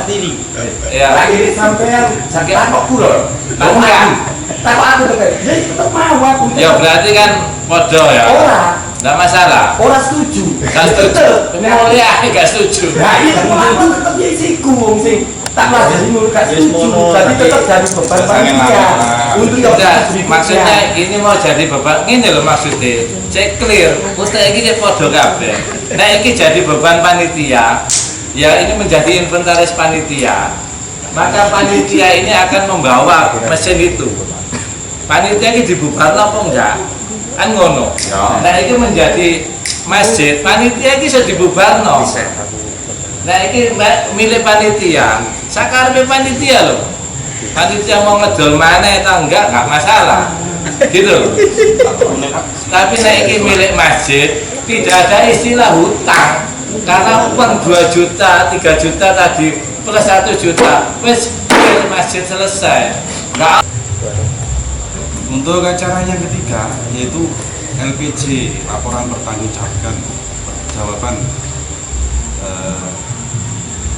tiri. Ya. Lagi sampean sakit apa kulo? Enggak. Tahu aku tuh kayak, ya tetap mau aku. Ya berarti kan podo ya. Enggak masalah. Orang setuju. Enggak setuju. Mulia enggak setuju. Nah, iya aku tetap ya isiku wong sing tak pelajari mulu gak setuju. Jadi tetap jadi beban panitia. Untuk yang maksudnya ini mau jadi beban ini loh maksudnya. Cek clear. Ustaz iki podo kabeh. Nah iki jadi beban panitia. Ya ini menjadi inventaris panitia. Maka panitia ini akan membawa mesin itu. Panitia ini dibubarkan apa enggak? Kan ngono. Nah ini menjadi masjid. Panitia ini sudah dibubarkan. Nah ini milik panitia. Sakarpe panitia loh. Panitia mau ngedol mana atau enggak masalah. Gitu. Tapi nah ini milik masjid. Tidak ada istilah hutang. Karena uang 2 juta, 3 juta tadi plus 1 juta, wes masjid selesai. Enggak. Untuk acara yang ketiga yaitu LPJ, laporan pertanggungjawaban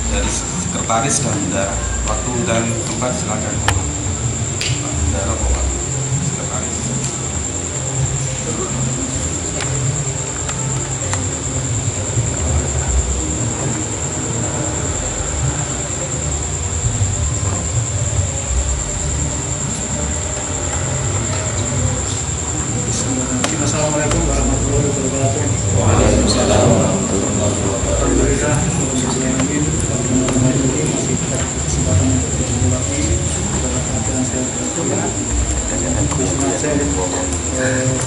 dari sekretaris dan bendara. Waktu dan tempat silakan. Bendara Bapak sekretaris. Assalamualaikum warahmatullahi wabarakatuh. Waalaikumsalam warahmatullahi wabarakatuh. Alhamdulillah, masih ada kesempatan untuk berbagi kepada perhatian saya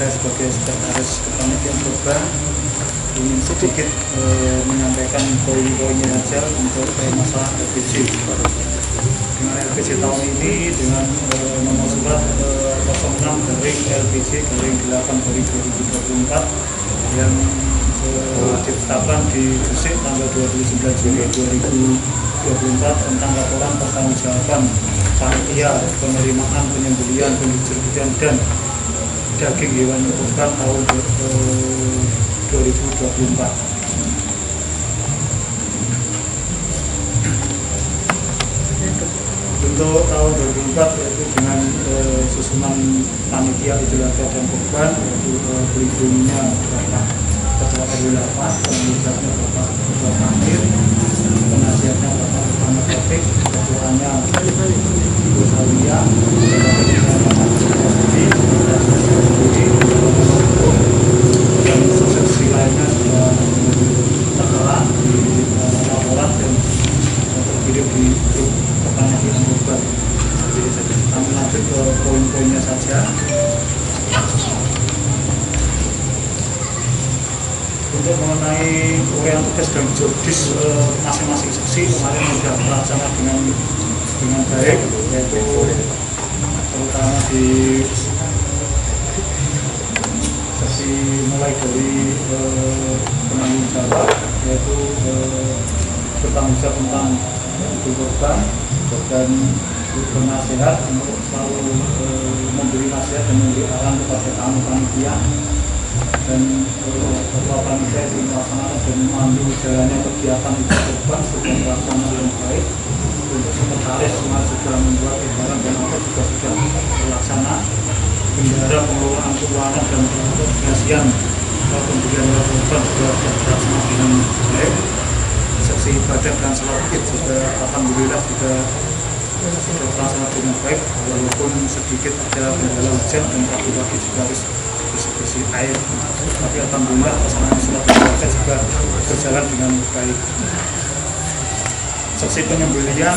saya sebagai sekretaris kepanitiaan program ingin sedikit menyampaikan poin-poinnya saja untuk masalah LPJ. Dengan LPJ tahun ini dengan nomor surat 06/LPJ/8/2024 yang ditetapkan di Gresik tanggal 29 Juli 2024 tentang laporan pertanggungjawaban panitia penerimaan penyembelihan pendistribusian dan daging hewan kurban tahun 2024. Untuk tahun 2004 yaitu dengan susunan panitia Idul Adha dan Kurban yaitu pelindungnya Bapak Ketua RW 8, penasihatnya Bapak Ketua Kanwil, penasihatnya Bapak Muhammad Taufik, ketuanya Ibu Salia, dan seksi lainnya sudah tertera di laporan dan tervideo di grup kepanitiaan kurban. Jadi kami lanjut ke poin-poinnya saja. Untuk mengenai uraian tugas dan jobdis masing-masing seksi kemarin sudah terlaksana dengan baik, yaitu terutama di seksi mulai dari penanggung jawab yaitu bertanggung jawab tentang kurban dan bernasihat untuk selalu memberi nasihat dan memberi arahan kepada tamu panitia dan ketua panitia yang melaksanakan dan memandu jalannya kegiatan kurban sudah terlaksana dengan baik. Untuk sekretaris sudah membuat edaran dan apa juga sudah terlaksana. Bendara pengelolaan keuangan dan pengasian pembelian kurban sudah terlaksana dengan baik. Seksi ibadah dan sholat id sudah alhamdulillah sudah terlaksana dengan baik walaupun sedikit ada kendala hujan dan pagi-pagi juga harus bersih-bersih air, tapi alhamdulillah pelaksanaan sholat ibadah juga berjalan dengan baik. Seksi penyembelihan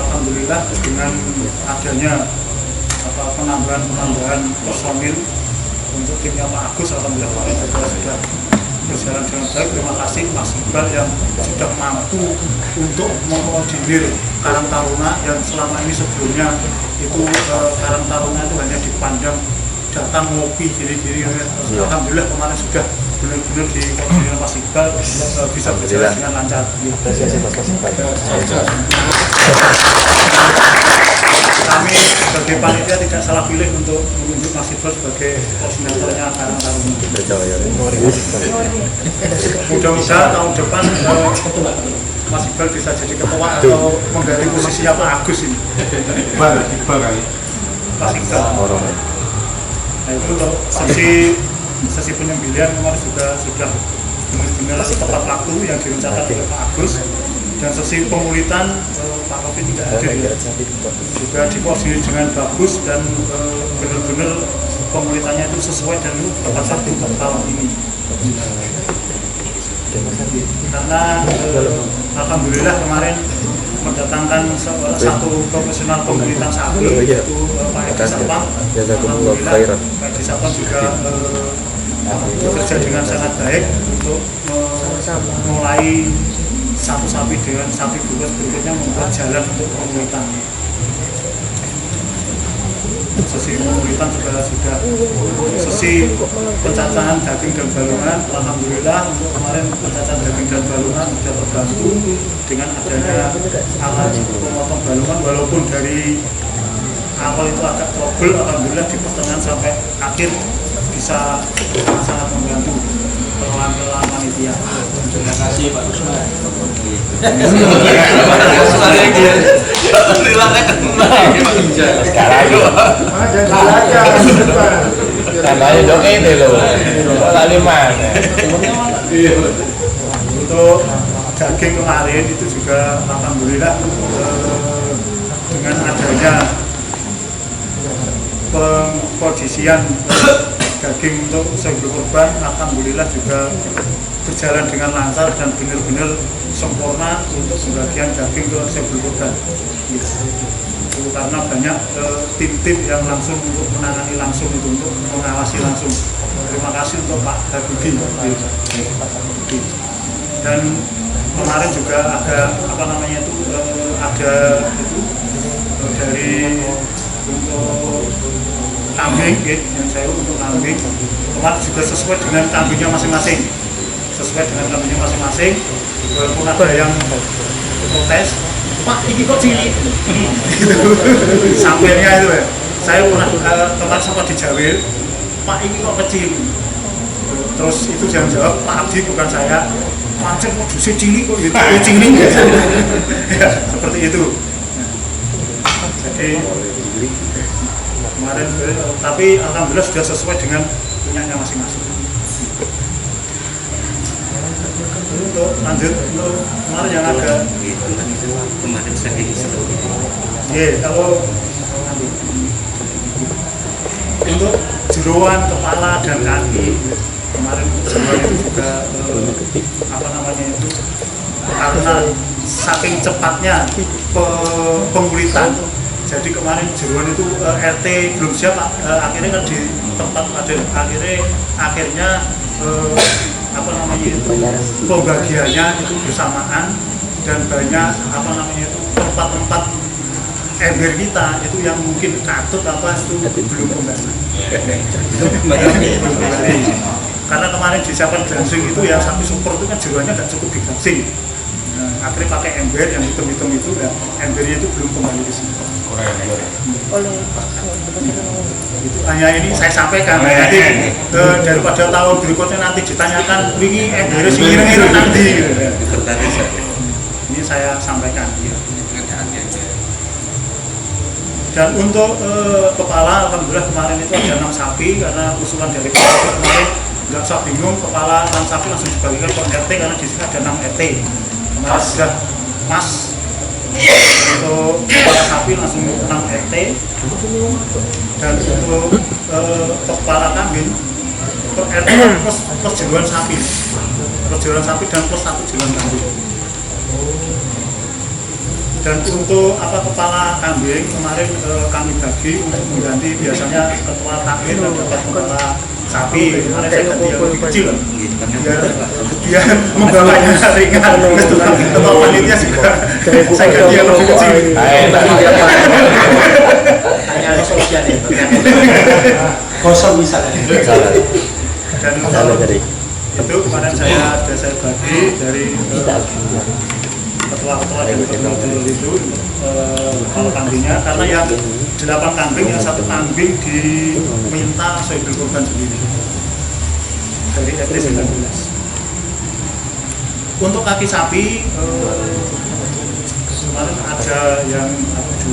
alhamdulillah dengan adanya penambahan personil untuk timnya Pak Agus alhamdulillah juga sudah berjalan dengan baik. Terima kasih Mas Iqbal yang sudah mampu untuk mengoordinir Karang Taruna yang selama ini sebelumnya itu Karang Taruna itu hanya dipandang datang ngopi diri-diri. Alhamdulillah kemarin sudah benar-benar dikoordinir Mas Iqbal bisa berjalan dengan lancar. Kami sebagai panitia tidak salah pilih untuk menunjuk Mas Iqbal sebagai koordinatornya Karang Taruna. Mudah-mudahan tahun depan Mas Iqbal bisa jadi ketua atau mengganti posisinya Pak Agus ini. Iqbal kali. Mas Iqbal. Nah itu untuk sesi penyembelihan kemarin sudah benar-benar tepat waktu yang direncanakan oleh Pak Agus, dan sesi pengulitan Pak Kopi tidak hadir ya. Juga dikoordinir dengan bagus dan benar-benar pengulitannya itu sesuai dan tepat waktu untuk tahun ini. Karena alhamdulillah kemarin mendatangkan satu profesional pengulitan sapi, yaitu Pak Edi Sapang. Alhamdulillah Pak Edi Sapang juga bekerja dengan sangat baik untuk mulai satu sapi dengan sapi berikutnya membuat jalan untuk pengulitan. Sesi pengulitan juga sudah sesi pencacahan daging dan balungan. Alhamdulillah untuk kemarin pencacahan daging dan balungan sudah terbantu dengan adanya alat pemotong balungan, walaupun dari awal itu agak trouble. Alhamdulillah di pertengahan sampai akhir bisa sangat membantu pengelolaan panitia. Terima kasih Pak Usman. Katanya dong ini loh, lalu mana? Untuk daging kemarin itu juga alhamdulillah dengan adanya pengkondisian daging untuk sebelum kurban, alhamdulillah juga berjalan dengan lancar dan benar-benar sempurna untuk pembagian daging ke sebelum kurban. Karena banyak tim-tim yang langsung untuk menangani langsung itu, untuk mengawasi langsung. Terima kasih untuk Pak Habibie. Dan kemarin juga ada ada dari untuk kambing, yang saya untuk kambing kemarin juga sesuai dengan kambingnya masing-masing. Walaupun ada yang protes, Pak ini kok cilik sampirnya itu ya. Saya pernah kemarin sempat dijawil, Pak ini kok kecil. Terus itu yang jawab Pak Abdi, bukan saya. Pancen kok justru cilik kok gitu, cilik ya, seperti itu. Jadi kemarin, tapi alhamdulillah sudah sesuai dengan punyanya masing-masing. Untuk lanjut, untuk kemarin yang agak kemarin saya kalau untuk jeroan kepala dan kaki kemarin jeroan itu juga karena saking cepatnya pengulitan. Jadi kemarin jeroan itu RT belum siap, akhirnya kan di tempat ada akhirnya pembagiannya itu bersamaan, dan banyak tempat-tempat ember kita itu yang mungkin katut itu belum kembali. Karena kemarin disiapkan gansing itu ya, sapi super itu kan jeroannya nggak cukup digansing. Akhirnya pakai ember yang hitam-hitam itu, dan embernya itu belum kembali ke sini. Itu hanya ini saya sampaikan. Nanti daripada tahun berikutnya nanti ditanyakan, ini embernya sih kira-kira nanti. Ini saya sampaikan. Dan untuk kepala, alhamdulillah kemarin itu ada 6 sapi, karena usulan dari kemarin nggak usah bingung, kepala 6 sapi langsung dibagikan ke RT, karena di sini ada 6 RT. Kemarin sudah pas untuk kepala sapi langsung 6 RT, dan untuk kepala kambing per RT plus jeroan sapi, dan plus 1 jeroan kambing. Dan untuk kepala kambing kemarin kami bagi untuk mengganti, biasanya ketua takmir dapat kepala sapi, kemarin saya ganti yang lebih kecil biar membawanya ringan. Ketua panitia juga saya ganti yang lebih kecil. Hanya ada solusinya kosong bisa. Dan itu kemarin saya bagi dari ketua-ketua dari telur itu kepala kambingnya, karena yang 8 kambing, yang 1 kambing diminta sohibul kurban sendiri dari RT 19. Untuk kaki sapi kemarin ada yang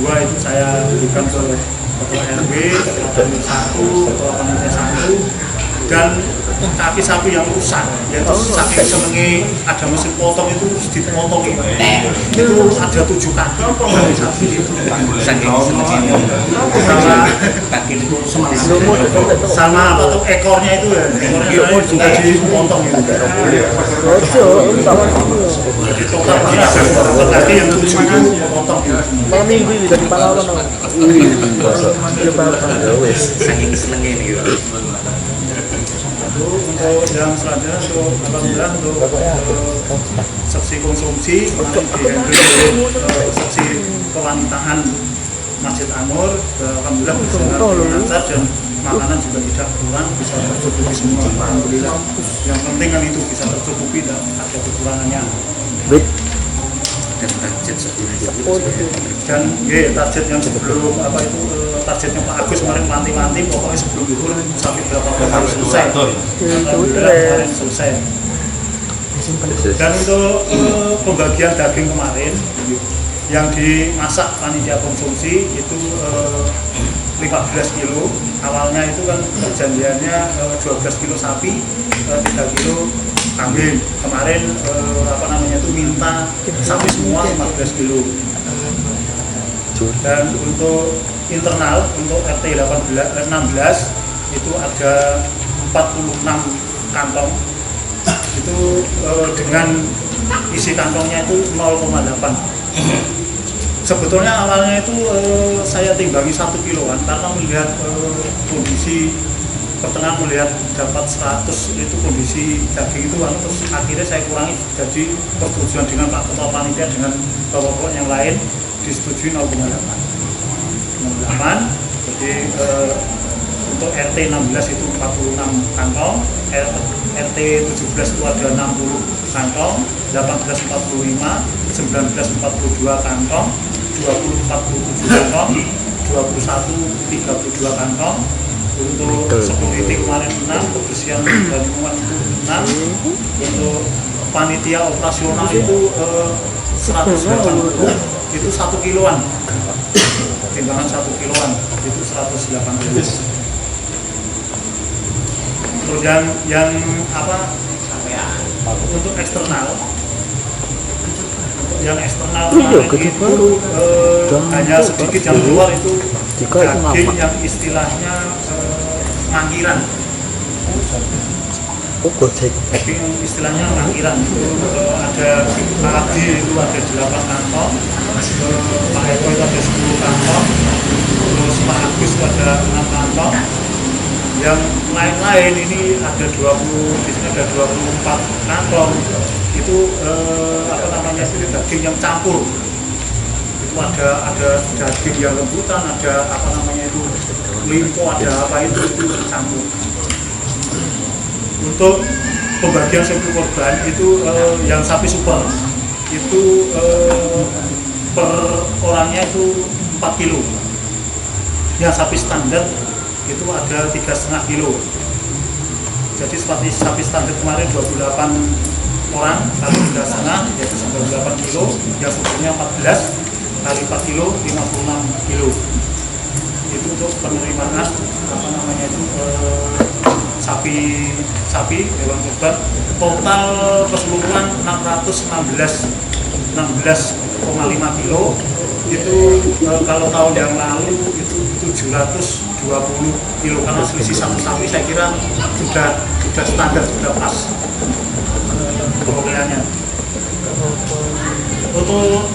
2 itu saya berikan ke ketua RW, ada 1, ketua panitia 1, dan kaki sapi yang rusak, yaitu saking senengi ada mesin potong itu dipotong itu ada 7 kaki kaki sapi itu Saking senengnya. Kaki itu sama apa tuh ekornya itu ya, ekornya juga dipotong itu. Jadi totalnya berarti yang 7 itu potong. Malam minggu dari Palawan. saking senengnya nih gitu. Untuk yang selanjutnya untuk alhamdulillah untuk seksi konsumsi kemarin dihandle oleh seksi kewanitaan Masjid Anur, alhamdulillah bisa lancar dan makanan juga tidak kurang, bisa tercukupi semua, alhamdulillah. Yang penting kan itu bisa tercukupi dan ada kekurangannya. Dan target sebelum Dan target yang sebelum apa itu targetnya Pak Agus kemarin manti-manti, pokoknya sebelum itu sampai berapa kali selesai. Alhamdulillah kemarin selesai. Dan untuk pembagian daging kemarin yang dimasak panitia konsumsi itu 15 kilo. Awalnya itu kan perjanjiannya 12 kilo sapi, 3 kilo kambing. Kemarin apa namanya itu minta sapi semua 15 kilo. Dan untuk internal untuk RT 16 itu ada 46 kantong. Itu dengan isi kantongnya itu 0,8. Sebetulnya awalnya itu saya timbangi 1 kiloan karena melihat kondisi pertengahan, melihat dapat 100 itu kondisi daging itu, terus akhirnya saya kurangi, jadi persetujuan dengan Pak Ketua Panitia dengan bapak-bapak yang lain disetujui 0,8. Jadi untuk RT 16 itu 46 kantong, RT 17 itu ada 60 kantong, 18 45, 19 42 kantong, 20 47 kantong, 21 32 kantong. Untuk security kemarin 6, kebersihan dan lingkungan itu 6. Untuk panitia operasional itu 180, itu 1 kiloan. Timbangan 1 kiloan itu 180. Terus yang apa? Untuk eksternal. Yang eksternal kemarin itu hanya sedikit yang keluar itu daging yang istilahnya mangkiran. Daging istilahnya mangkiran itu ada Pak Adi itu ada 8 kantong, Pak Eko itu ada 10 kantong, terus Pak Agus itu ada 6 kantong. Yang lain-lain ini ada 20, di sini ada 24 kantong. Itu apa namanya itu daging yang campur. Itu ada daging yang lembutan, ada apa namanya itu limpo, ada apa itu campur. Untuk pembagian sapi korban itu yang sapi super itu per orangnya itu 4 kilo. Yang sapi standar itu ada 3,5 kilo. Jadi seperti sapi standar kemarin 28 orang kali 3,5 yaitu 98 kilo, yang supernya 14 kali 4 kilo 56 kilo. Itu untuk penerimaan apa namanya itu sapi hewan kurban total keseluruhan 16,5 kilo. Itu kalau tahun yang lalu itu 720 kilo, karena selisih satu sapi saya kira sudah standar, sudah pas perolehannya. Untuk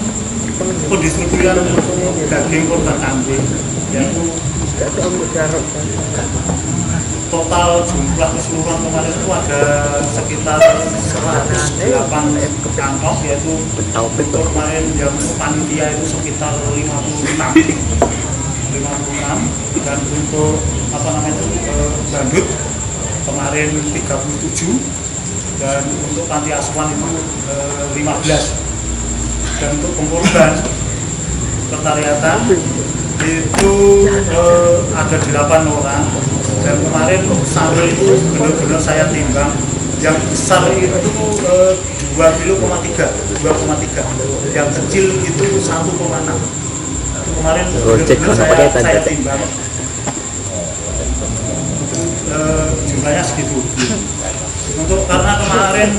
pendistribusian daging korban kambing yaitu total jumlah keseluruhan kemarin itu ada sekitar 108 kantong, yaitu untuk kemarin yang panitia itu sekitar 56, dan untuk apa namanya itu bandut kemarin 37, dan untuk panti asuhan itu 15, dan untuk pengkorban sekretariatan itu ada 8 orang. Dan kemarin sambil itu benar-benar saya timbang Yang besar itu 2,3 kilo, yang kecil itu 1,6. Itu kemarin saya timbang. Jumlahnya segitu. Untuk karena kemarin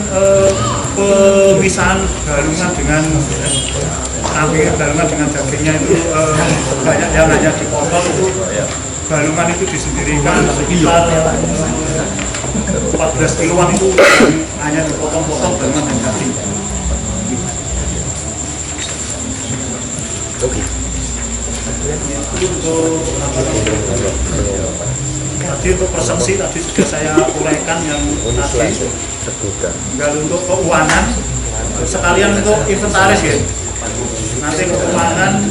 pemisahan galungan dengan kambing, galungan dengan dagingnya itu banyak yang hanya dipotong, itu galungan itu disendirikan sekitar 14 kiloan itu hanya dipotong-potong galungan dan daging. Oke. Tadi untuk persepsi tadi sudah saya uraikan yang tadi. Tinggal untuk keuangan, sekalian untuk inventaris ya. Nanti keuangan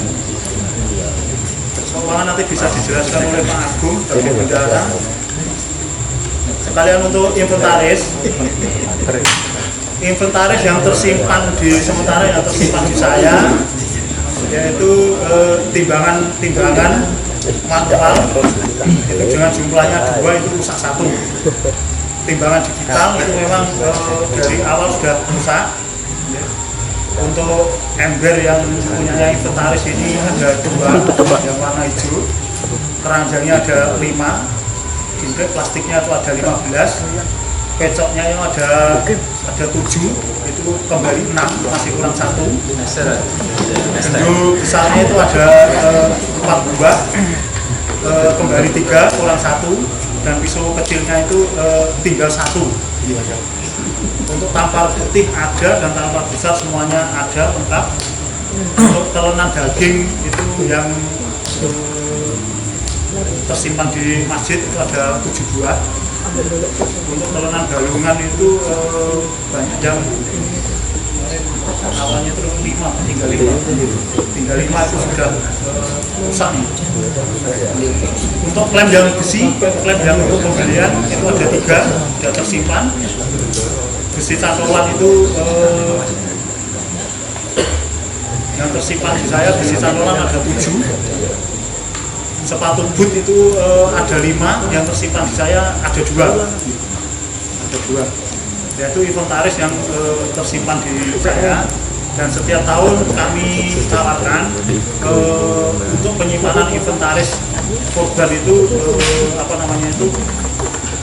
nanti bisa dijelaskan oleh Pak Agung dari Bendara. Sekalian untuk inventaris yang tersimpan di sementara yang tersimpan di saya, yaitu timbangan manual itu dengan jumlahnya 2 itu rusak 1. Timbangan digital itu memang dari awal sudah rusak. Untuk ember yang punya inventaris ini ada 2 yang warna hijau, keranjangnya ada 5, gintek plastiknya itu ada 15, pecoknya yang ada 7, itu kembali 6, masih kurang 1. Bendu besarnya itu ada 4 buah, kembali 3, kurang 1, dan pisau kecilnya itu tinggal 1. Untuk tampar putih ada dan tampar besar semuanya ada lengkap. Untuk telenan daging itu yang tersimpan di masjid itu ada 7 buah. Untuk telenan galungan itu banyak yang awalnya itu 5, tinggal 5 itu sudah rusak nih. Untuk klem yang besi, klem yang untuk pembelian itu ada 3 sudah tersimpan. Besi cantoloan itu yang tersimpan di saya, besi cantoloan ada 7. Sepatu boot itu ada 5, yang tersimpan di saya ada 2. Yaitu inventaris yang tersimpan di saya, dan setiap tahun kami tawarkan untuk penyimpanan inventaris korban itu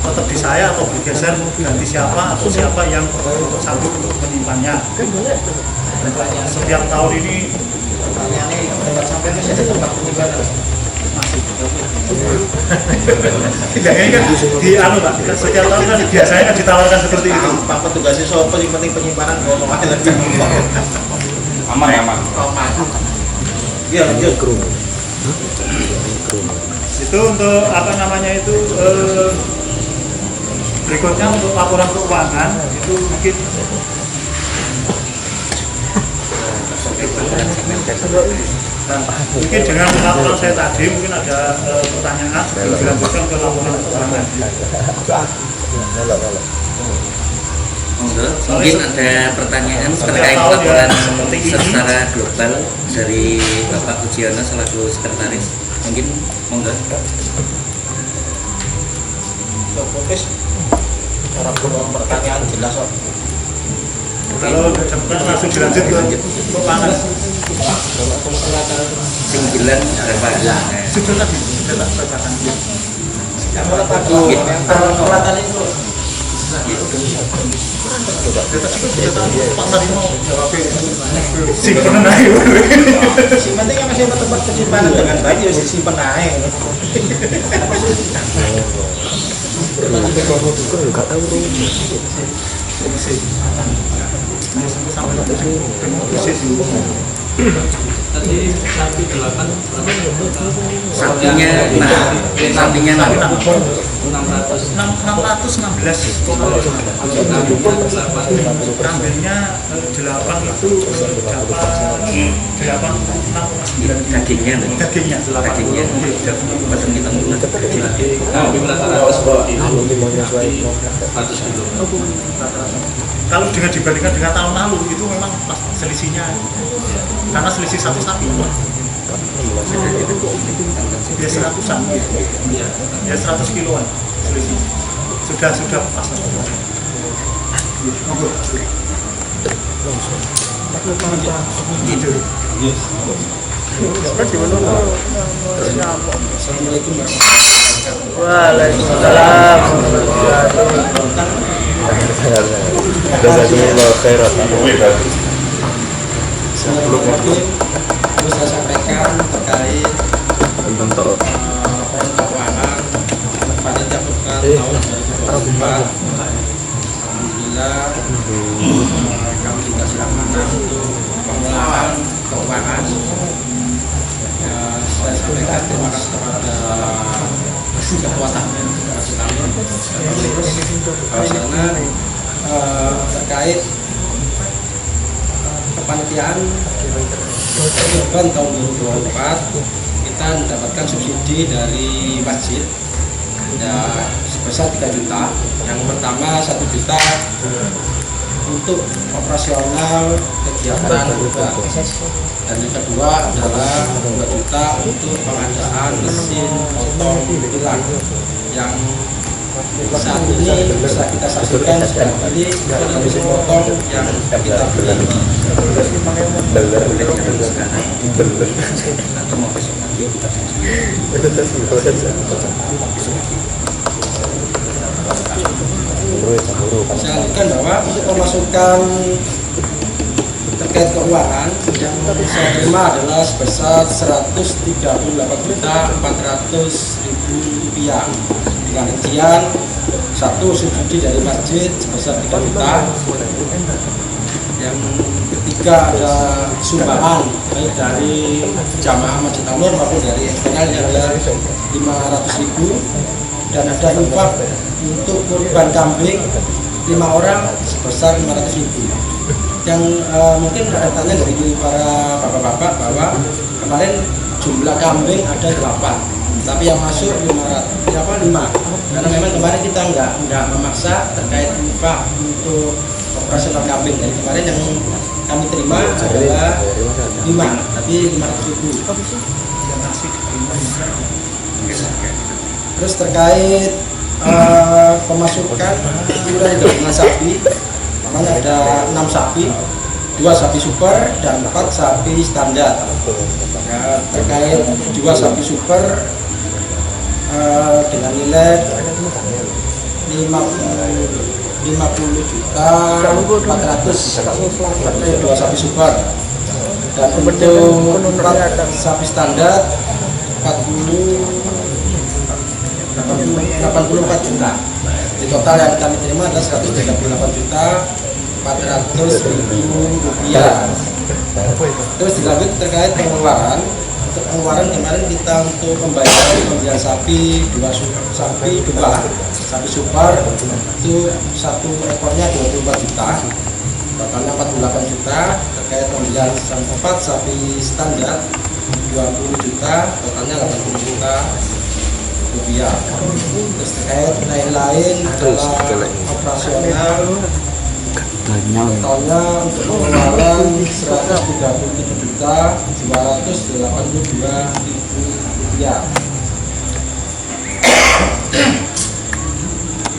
tetap di saya atau bergeser ganti siapa atau siapa yang sanggup untuk menyimpannya. Setiap tahun ini sampai tempat penyimpanan masih. Tidak, ini kan di Pak. Setiap tahun kan biasanya kan ditawarkan seperti itu. Pak petugasnya soal penyimpanan ngomong aja lagi. Aman. Iya, Itu untuk berikutnya untuk laporan keuangan itu mungkin mungkin dengan laporan saya tadi mungkin ada pertanyaan sebelum dilanjutkan ke laporan keuangan. Mungkin ada pertanyaan terkait laporan secara global dari Bapak Ujiono selaku sekretaris. Mungkin monggo. Orang pertanyaan jelas kok. Kalau cepat langsung dilanjut ke keuangan. Singgilan berapa? Sudah tadi sudah tak bacakan. Peralatan itu. Pak tadi mau jawab simpen aja. Si pentingnya masih tempat penyimpanan dengan baik ya simpen aja. Enggak tahu Tadi sapi 8 sapinya sapinya 616. Kambingnya 8 itu dapat 86,9. dagingnya pasang kita kambing rata-rata seperti ini 100 kilo. Kalau dengan dibandingkan dengan tahun lalu itu memang pas selisihnya, karena selisih 1 sapi dia 100-an, ya 100 kiloan selisih sudah pas. Assalamualaikum Waalaikumsalam. Jazakumullah khairan. Terus saya sampaikan terkait Tentang tarot. laporan keuangan panitia kurban tahun 2024. Alhamdulillah kami dikasih amanah untuk pengelolaan keuangan. Ya, saya sampaikan terima kasih kepada ketua tahmir bahwasanya terkait kepanitiaan kurban tahun 2024 kita mendapatkan subsidi dari masjid ya sebesar 3 juta. Yang pertama 1 juta untuk operasional kegiatan kurban, dan yang kedua adalah 2 juta untuk pengadaan mesin potong tulang yang saat ini bisa kita saksikan sudah beli dari mesin potong yang kita beli sekarang atau mau besok lagi kita saya lanjutkan bahwa untuk pemasukan terkait keuangan yang saya terima adalah sebesar 138.400.000 rupiah dengan rincian satu subsidi dari masjid sebesar 3 juta, yang ketiga ada sumbangan baik dari jamaah Masjid An-Nur maupun dari eksternal yang ada 500.000, dan ada infak untuk kurban kambing 5 orang sebesar 500.000. Yang mungkin ada tanya dari para bapak-bapak bahwa kemarin jumlah kambing ada 8, tapi yang masuk 5, karena memang kemarin kita nggak memaksa terkait infak untuk operasional kambing. Dari kemarin yang kami terima adalah 5, tapi 500.000. Terus terkait pemasukan iuran gabungan sapi, namanya ada 6 sapi, 2 sapi super dan 4 sapi standar. Ya, terkait 2 sapi super dengan nilai 50.400.000 2 sapi super, dan untuk 4 sapi standar 84 juta. Di total yang kami terima adalah 138.400.000 rupiah. Terus dilanjut terkait pengeluaran. Untuk pengeluaran kemarin kita untuk pembayaran sapi 2 sapi super itu 1 ekornya 24 juta, totalnya 48 juta. Terkait pembelian 4 sapi standar 20 juta, totalnya 80 juta rupiah. Terus terkait lain-lain adalah operasional, totalnya untuk pengeluaran 137.282.000 rupiah.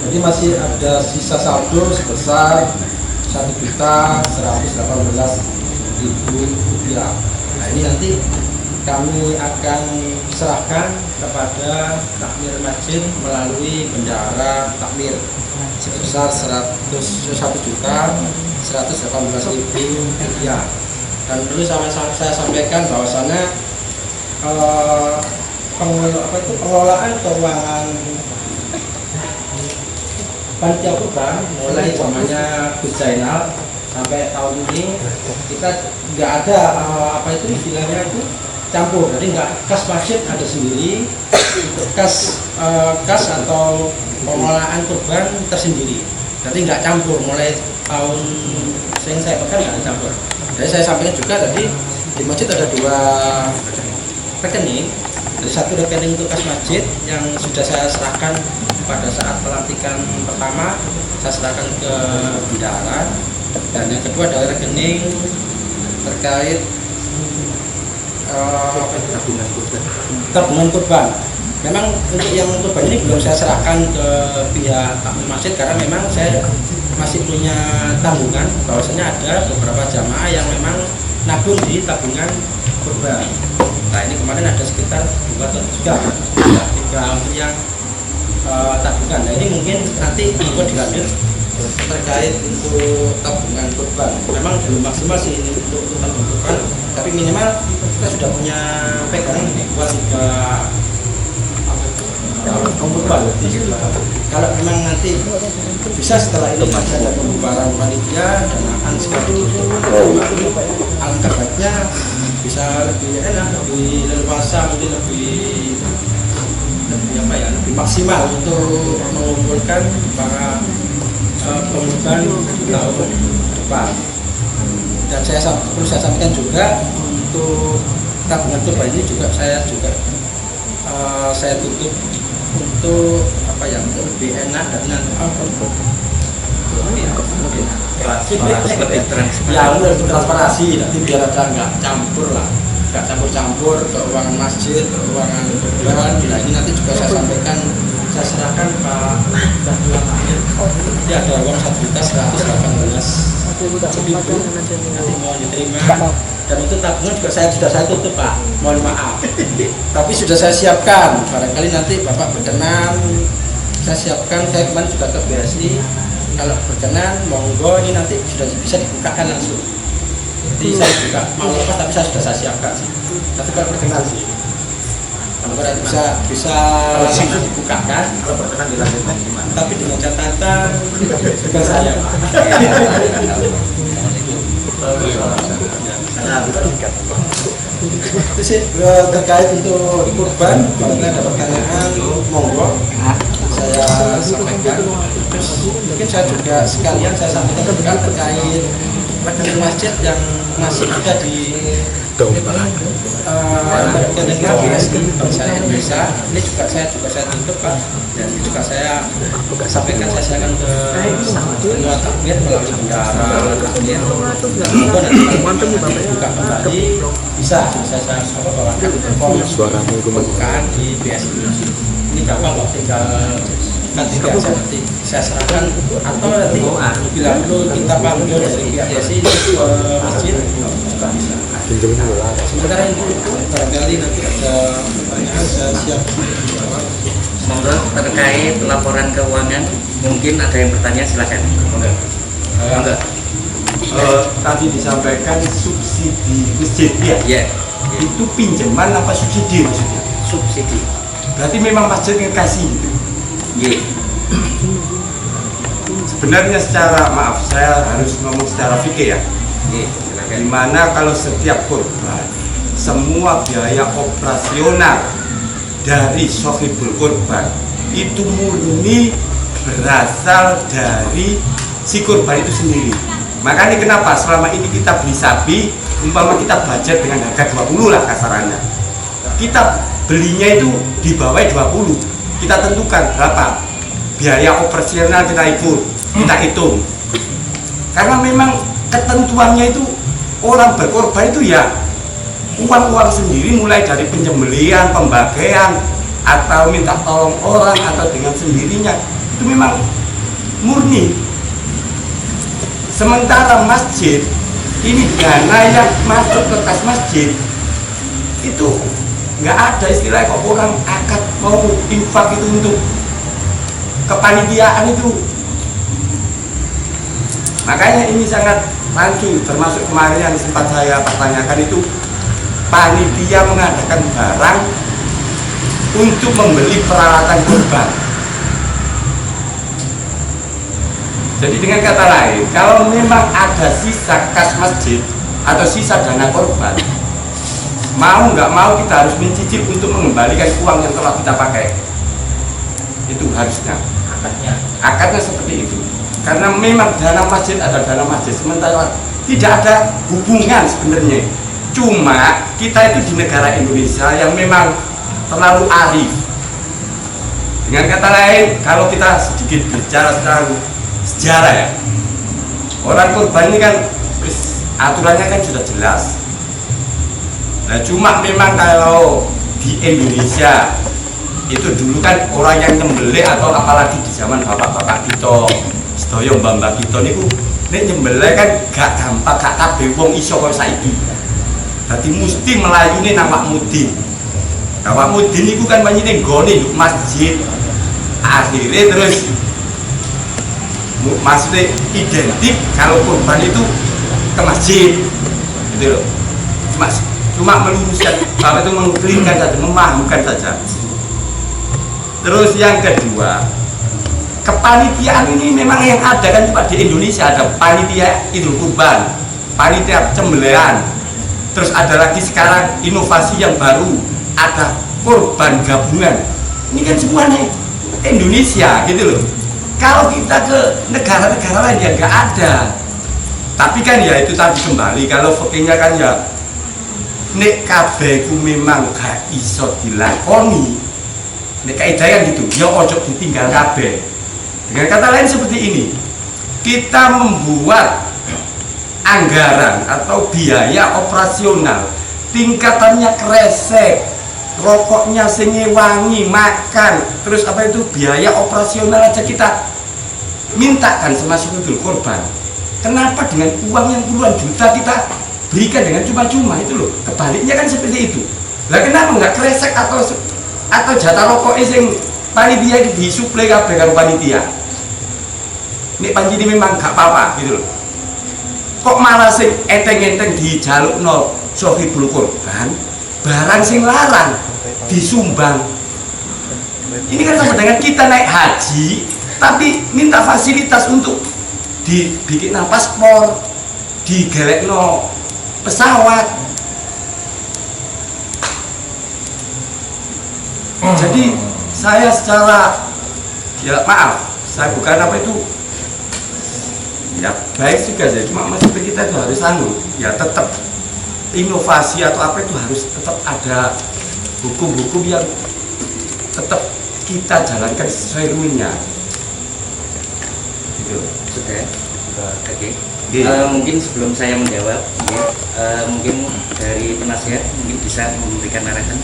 Jadi masih ada sisa saldo sebesar 1.118.000 rupiah. Nah, ini nanti kami akan serahkan kepada takmir masjid melalui bendahara takmir sebesar 1.118.000 rupiah. Dan dulu saya sampaikan bahwasannya pengelolaan keuangan panitia kurban mulai zamannya Gus Zainal sampai tahun ini kita nggak ada istilahnya itu campur. Jadi nggak kas masjid ada sendiri, kas atau pengelolaan kurban tersendiri. Jadi nggak campur mulai tahun yang saya pegang nggak ada campur. Jadi saya sampaikan juga tadi di masjid ada 2 rekening. Dari 1 rekening untuk kas masjid yang sudah saya serahkan pada saat pelantikan pertama, saya serahkan ke bendahara, dan yang kedua adalah rekening terkait tabungan kurban. Memang untuk yang kurban ini belum saya serahkan ke pihak takmir masjid karena memang saya masih punya tabungan, bahwasanya ada beberapa jamaah yang memang nabung di tabungan kurban. Nah ini kemarin ada sekitar 2 atau 3 untuk yang tabungan. Nah ini mungkin nanti minggu dilanjut terkait untuk tabungan kurban. Memang belum maksimal sih ini untuk tabungan kurban, tapi minimal kita sudah punya pegangan buat 3 kurban. Kalau memang nanti bisa setelah ini masih ada pembubaran panitia dan akan sekali alangkah baiknya bisa lebih enak, lebih leluasa, mungkin lebih apa ya, lebih maksimal untuk mengumpulkan para pengurban di tahun depan. Dan perlu saya sampaikan juga untuk tabungan kurban ini juga saya tutup untuk apa ya, untuk lebih enak dan nanti lebih transparan. ya lebih transparansi, nanti biar ada nggak campur lah, nggak campur-campur keuangan masjid, keuangan kurban. Bila ini nanti juga saya sampaikan, saya serahkan Pak Dahlan Akhir, nanti ada uang 1.118.000 nanti mau diterima, dan itu tabungan juga sudah saya tutup Pak, mohon maaf, tapi sudah saya siapkan, barangkali nanti Bapak berkenan saya siapkan. Saya kemarin juga ke BSI, kalau berkenan monggo, ini nanti sudah bisa dibukakan langsung. Jadi saya juga mau lepas, tapi sudah saya siapkan sih. Tapi kalau berkenan sih, kalau bisa langsung dibukakan. Kalau berkenan dilanjutkan gimana? Tapi dengan catatan bukan saya. Itu sih terkait untuk kurban. Kalau ada pertanyaan monggo saya sampaikan. Terus mungkin saya juga sekalian saya sampaikan juga terkait rekening masjid yang masih ada di rekening BSI Bank Syariah Indonesia. Ini juga saya tutup Pak, dan ini juga saya sampaikan, saya silakan ke ketua takmir melalui bendara takmir. Monggo nanti buka kembali bisa saya bawakan pembukaan di BSI. Ini gampang kok, tinggal nanti saya serahkan, atau nanti bila perlu kita panggil dari pihak BSI ke masjid juga bisa. Sementara ini barangkali nanti ada pertanyaan, saya siap jawab. Monggo terkait laporan keuangan, mungkin ada yang bertanya, silakan. Monggo. Tadi disampaikan subsidi masjid ya? Ya, Itu pinjaman apa subsidi maksudnya? subsidi. Berarti memang masjid ngasih gitu. Iya. Sebenarnya secara, maaf saya harus ngomong secara fikih ya, Iya, silakan. dimana kalau setiap kurban semua biaya operasional dari sohibul kurban itu murni berasal dari si kurban itu sendiri. Makanya kenapa selama ini kita beli sapi, umpama kita budget dengan harga 20 lah kasarannya, kita belinya itu di bawah 20, kita tentukan berapa biaya operasional, kita hitung, karena memang ketentuannya itu orang berkorban itu ya uang-uang sendiri, mulai dari penyembelihan, pembagaian, atau minta tolong orang, atau dengan sendirinya, itu memang murni. Sementara masjid ini dana yang masuk ke kas masjid itu nggak ada istilah kok orang akad mau infak itu untuk kepanitiaan itu. Makanya ini sangat rancu, termasuk kemarin yang sempat saya pertanyakan itu, panitia mengadakan barang untuk membeli peralatan kurban. Jadi dengan kata lain, kalau memang ada sisa kas masjid atau sisa dana korban, mau nggak mau kita harus mencicil untuk mengembalikan uang yang telah kita pakai. Itu harusnya. Akadnya seperti itu. Karena memang dana masjid ada dana masjid, sementara tidak ada hubungan sebenarnya. Cuma kita itu di negara Indonesia yang memang terlalu arif. Dengan kata lain, kalau kita sedikit bicara tentang sejarah ya, orang kurban ini kan aturannya kan sudah jelas. Nah cuma memang kalau di Indonesia itu dulu kan orang yang nyembelih, atau apalagi di zaman bapak-bapak Tito sedaya mbah-mbah kita niku nek nyembelih kan gak gampang, gak kabeh wong iso kaya saiki. Dadi mesti melayune nang Pak Mudin. Nah, Pak Mudin niku kan panjenengan nggone yuk masjid. Akhirnya terus maksudnya identik kalau kurban itu ke masjid gitu loh. Cuma meluruskan apa itu, mengklirkan saja, memahamkan saja. Terus yang kedua, kepanitiaan ini memang yang ada kan cuma di Indonesia, ada panitia Idul Kurban, panitia cembelihan. Terus ada lagi sekarang inovasi yang baru, ada kurban gabungan. Ini kan semuanya Indonesia gitu loh. Kalau kita ke negara-negara lain ya nggak ada. Tapi kan ya itu tadi kembali, kalau fakirnya kan ya nek kabeh ku memang gak iso dilakoni. Nek kaidahnya gitu, ya ojo ditinggal kabeh. Dengan kata lain seperti ini, kita membuat anggaran atau biaya operasional tingkatannya kresek, rokoknya sing wangi, makan, terus apa itu biaya operasional aja kita mintakan sama Idul Kurban. Kenapa dengan uang yang puluhan juta kita berikan dengan cuma-cuma itu loh? Kebaliknya kan seperti itu. Lah kenapa nggak kresek atau jatah rokoknya sing panitia disuplai kabeh karo panitia? Nek panjini memang gak apa-apa gitu loh. Kok malah sing enteng-enteng dijalukno Sohibul Kurban, barang sing larang disumbang. Ini kan sama dengan kita naik haji tapi minta fasilitas untuk dibikin paspor, digelekno pesawat. Jadi saya secara ya maaf, saya bukan apa itu ya baik juga sih, cuma maksudnya kita itu harus ya tetap inovasi atau apa itu harus tetap ada hukum-hukum yang tetap kita jalankan sesuai rumusnya gitu. Sudah. Oke. Iya. Mungkin sebelum saya menjawab, mungkin dari penasihat mungkin bisa memberikan arahan.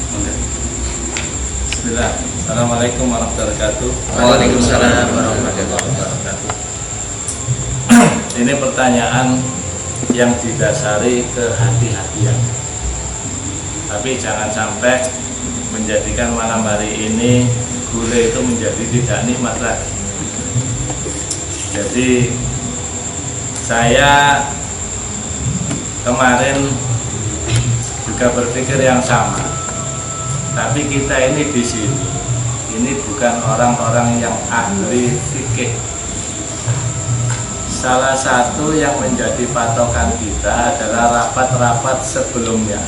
Bismillah. Assalamualaikum warahmatullahi wabarakatuh. Waalaikumsalam warahmatullahi wabarakatuh. Ini pertanyaan yang didasari kehati-hatian. Tapi jangan sampai menjadikan malam hari ini gulai itu menjadi tidak nikmat lagi. Jadi saya kemarin juga berpikir yang sama. Tapi kita ini di sini, ini bukan orang-orang yang ahli fikih. Salah satu yang menjadi patokan kita adalah rapat-rapat sebelumnya,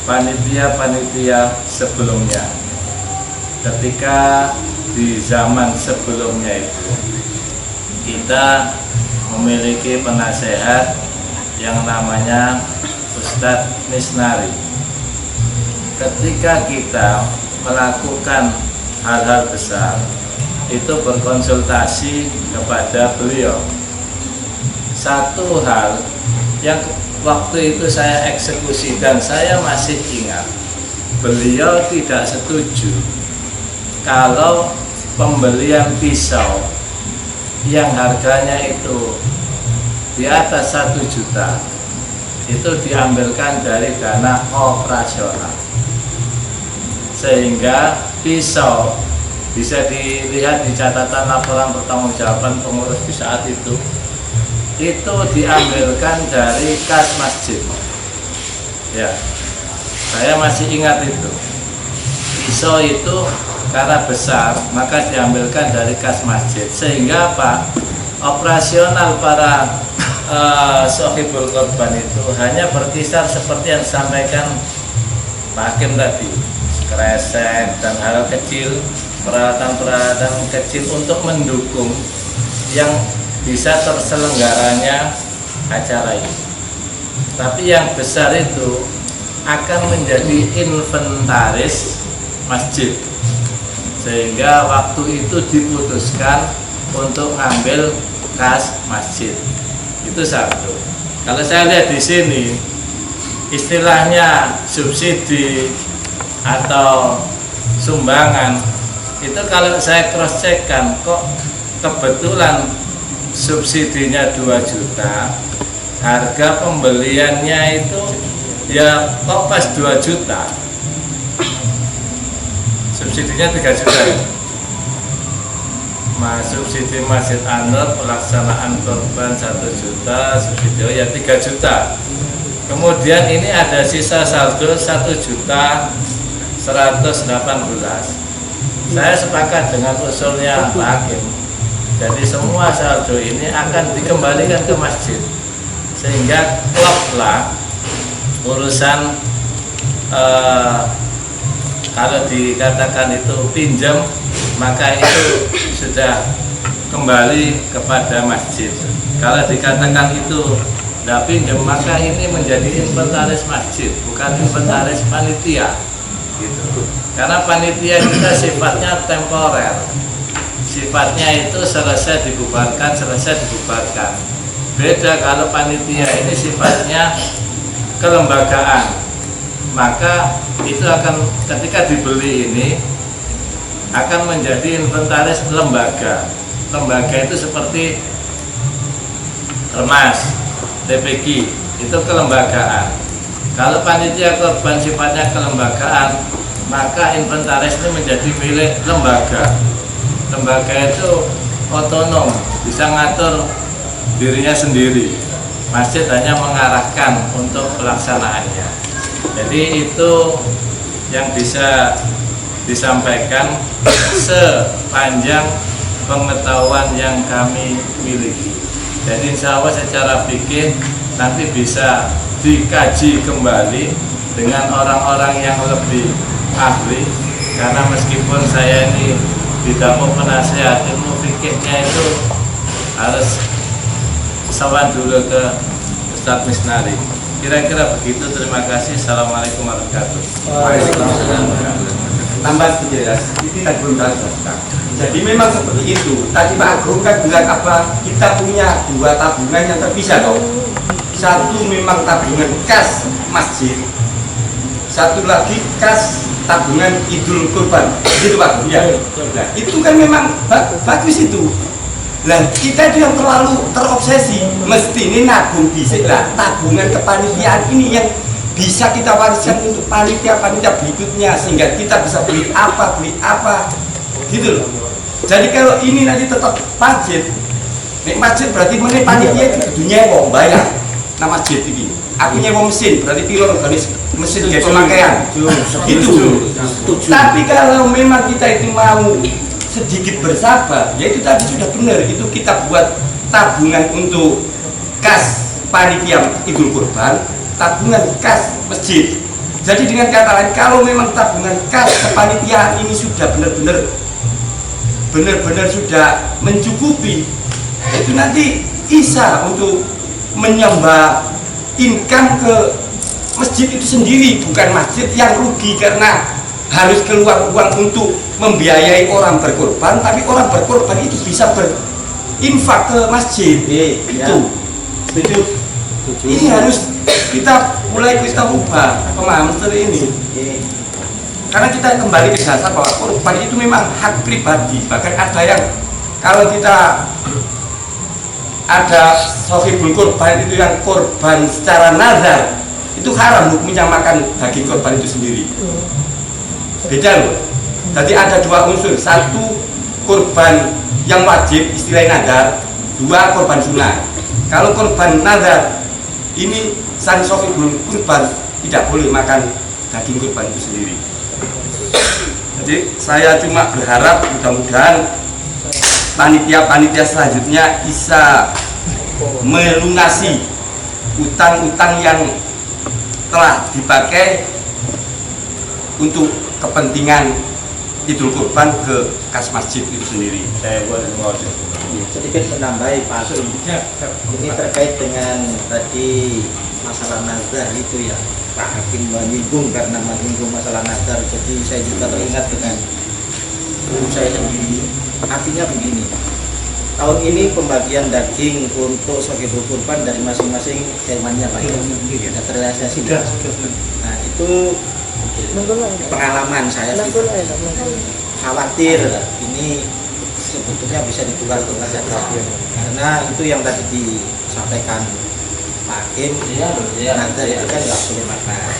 panitia-panitia sebelumnya. Ketika di zaman sebelumnya itu kita memiliki penasehat yang namanya Ustadz Misnari. Ketika kita melakukan hal-hal besar, itu berkonsultasi kepada beliau. Satu hal yang waktu itu saya eksekusi dan saya masih ingat, beliau tidak setuju kalau pembelian pisau yang harganya itu di atas 1 juta itu diambilkan dari dana operasional, sehingga pisau bisa dilihat di catatan laporan pertanggungjawaban pengurus di saat itu diambilkan dari kas masjid. Ya, saya masih ingat itu. Pisau itu karena besar maka diambilkan dari kas masjid, sehingga apa? Operasional para Sohibul Kurban itu hanya berkisar seperti yang disampaikan Pak Hakim tadi, kresek dan hal kecil, peralatan-peralatan kecil untuk mendukung yang bisa terselenggaranya acara ini. Tapi yang besar itu akan menjadi inventaris masjid, sehingga waktu itu diputuskan untuk ngambil kas masjid. Itu satu. Kalau saya lihat di sini istilahnya subsidi atau sumbangan, itu kalau saya cross check kan kok kebetulan subsidinya 2 juta, harga pembeliannya itu ya kok pas 2 juta, subsidinya 3 juta ya. Subsidi Masjid An-Nur pelaksanaan korban 1 juta, subsidi ya 3 juta. Kemudian ini ada sisa saldo 1 juta 118. Saya sepakat dengan usulnya Pak Hakim. Jadi semua saldo ini akan dikembalikan ke masjid, sehingga kloplah urusan kalau dikatakan itu pinjam, maka itu sudah kembali kepada masjid. Kalau dikatakan itu tidak pinjam, maka ini menjadi inventaris masjid, bukan inventaris panitia, gitu. Karena panitia kita sifatnya temporer, sifatnya itu selesai dibubarkan. Beda kalau panitia ini sifatnya kelembagaan, maka itu akan ketika dibeli ini akan menjadi inventaris lembaga. Lembaga itu seperti Ormas, TPG, itu kelembagaan. Kalau panitia korban sifatnya kelembagaan, maka inventaris ini menjadi milik lembaga. Lembaga itu otonom, bisa ngatur dirinya sendiri. Masjid hanya mengarahkan untuk pelaksanaannya. Jadi itu yang bisa disampaikan sepanjang pengetahuan yang kami miliki. Jadi insya Allah secara fikih nanti bisa dikaji kembali dengan orang-orang yang lebih ahli, karena meskipun saya ini didapuk penasehat ilmu fikihnya itu harus sawan dulu ke Ustadz Misnari. Kira-kira begitu, terima kasih. Assalamualaikum warahmatullahi wabarakatuh. Tambah sedikit, ini tadi belum jelaskan. Jadi memang seperti itu. Tadi Pak Agung kan bilang apa? Kita punya 2 tabungan yang terpisah toh. Satu memang tabungan kas masjid, satu lagi kas tabungan Idul Kurban. Gitu Pak Agung ya. Nah, itu kan memang bagus itu. Nah, kita itu yang terlalu terobsesi. Mesti ini nabung bisik lah. Tabungan kepanitiaan ini yang bisa kita wariskan untuk panitia berikutnya, sehingga kita bisa beli apa gitu loh. Jadi kalau ini nanti tetap masjid, masjid berarti mana panitia itu dunia wong bayar. Nah masjid ini, aku nyewa mesin, berarti pilot organis mesin kayak pemakaian, gitu. Tapi kalau memang kita itu mau sedikit bersabar, ya itu tadi sudah benar, itu kita buat tabungan untuk kas panitia Idul Kurban, tabungan kas masjid. Jadi dengan kata lain, kalau memang tabungan kas kepanitiaan ini sudah benar-benar sudah mencukupi, itu nanti bisa untuk menyembah income ke masjid itu sendiri, bukan masjid yang rugi karena harus keluar uang untuk membiayai orang berkorban, tapi orang berkorban itu bisa berinfak ke masjid. Itu setuju? Ini harus kita mulai ubah pemahaman seperti ini. Karena kita kembali ke dasar bahwa korban itu memang hak pribadi. Bahkan ada yang kalau kita ada sohibul korban itu yang korban secara nazar, itu haram hukumnya makan daging korban itu sendiri. Beda loh. Jadi ada 2 unsur, 1 korban yang wajib istilahnya nazar, 2 korban sunnah. Kalau korban nazar ini sang sohibul korban tidak boleh makan daging korban itu sendiri. Jadi saya cuma berharap mudah-mudahan panitia selanjutnya bisa melunasi utang-utang yang telah dipakai untuk kepentingan Idul Kurban ke kas masjid itu sendiri. Saya boleh ngomong sedikit menambahi Pak Asul. Ini terkait dengan tadi masalah nazar itu ya, Pak Hakim menyinggung karena menyinggung masalah nazar. Jadi saya juga teringat dengan guru saya sendiri. Artinya begini, tahun ini pembagian daging untuk sohibul kurban dari masing-masing hewannya Pak, sudah terrealisasi. Nah itu pengalaman saya sih, khawatir ini sebetulnya bisa ditukar-tukar saja, karena itu yang tadi disampaikan Pak Hakim, nazar itu kan nggak boleh makan.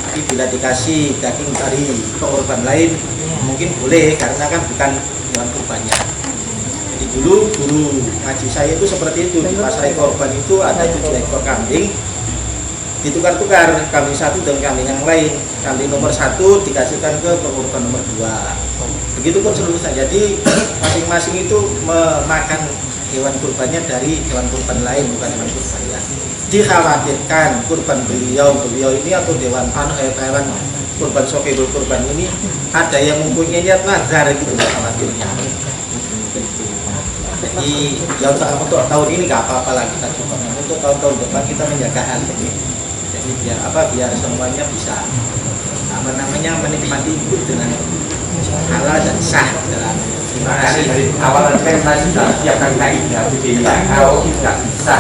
Tapi bila dikasih daging dari korban lain mungkin boleh, karena kan bukan hewan kurbannya. Jadi dulu guru ngaji saya itu seperti itu, di pasar korban itu ada 7 ekor kambing, ditukar-tukar kambing satu dengan kambing yang lain. Kambing nomor 1 dikasihkan ke pengorban nomor 2. Begitupun seterusnya. Jadi masing-masing itu memakan hewan kurbannya dari hewan kurban lain, bukan hewan kurbannya. Dikhawatirkan kurban beliau ini atau hewan kurban sokibul kurban ini ada yang mempunyai niat nazar gitu khawatirnya. Jadi ya untuk tahun ini nggak apa-apa lah kita coba. Untuk tahun-tahun depan kita menjaga hal ini. Jadi biar semuanya bisa menikmati itu dengan halal dan sah. Terima kasih. Dari awal kan saya sudah siapkan kaidah begini ya. Kalau tidak bisa